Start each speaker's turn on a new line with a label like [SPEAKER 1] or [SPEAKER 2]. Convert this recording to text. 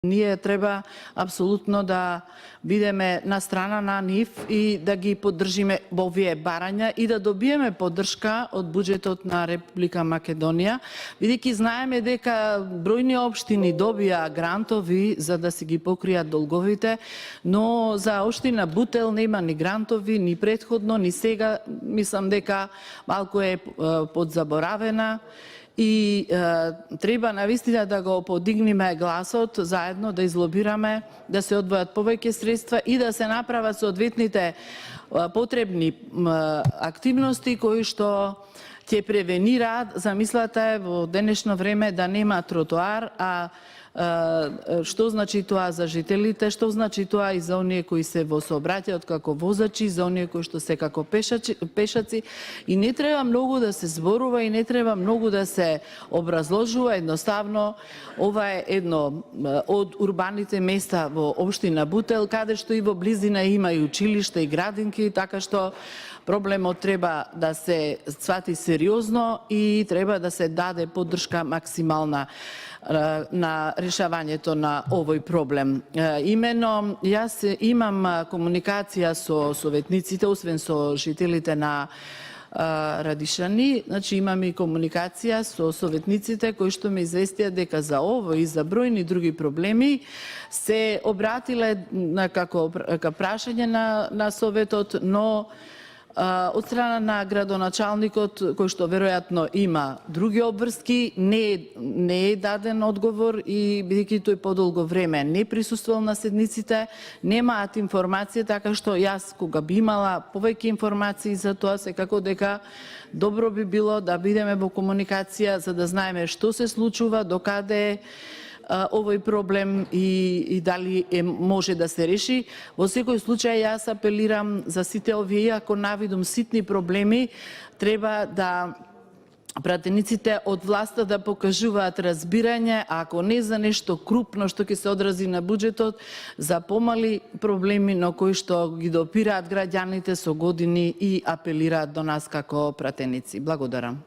[SPEAKER 1] Ние треба апсолутно да бидеме на страна на нив и да ги поддржиме во овие барања и да добиеме поддршка од буџетот на Република Македонија, бидејќи знаеме дека бројни општини добија грантови за да си ги покријат долговите, но за општина Бутел нема ни грантови, ни претходно, ни сега. Мислам дека малку е подзаборавена. И треба навистина да го подигнеме гласот, заедно да излобираме, да се одвојат повеќе средства и да се направат соодветните потребни активности кои што ќе превенираат. Замислата е во денешно време да нема тротоар, а што значи тоа за жителите, што значи тоа и за оние кои се во сообраќајот како возачи, за оние кои што се како пешаци. И не треба многу да се зборува и не треба многу да се образложува. Едноставно, ова е едно од урбаните места во општина Бутел, каде што и во близина има и училишта и градинки, така што проблемот треба да се свати сериозно и треба да се даде поддршка максимална на решавањето на овој проблем. Имено, јас имам комуникација со советниците, освен со жителите на Радишани, значи имам и комуникација со советниците кои што ме известија дека за ово и за бројни други проблеми се обратиле како прашање на советот, но од страна на градоначалникот, кој што веројатно има други обврски, не е даден одговор и бидејќи тој подолго време не присуствувал на седниците, немаат информација, така што јас кога би имала повеќе информации за тоа, секако дека добро би било да бидеме во комуникација за да знаеме што се случува, докаде е овој проблем и дали може да се реши. Во секој случај јас апелирам за сите овие, ако навидум ситни проблеми, треба да пратениците од власта да покажуваат разбирање, ако не за нешто крупно што ќе се одрази на буџетот, за помали проблеми на кои што ги допираат граѓаните со години и апелираат до нас како пратеници. Благодарам.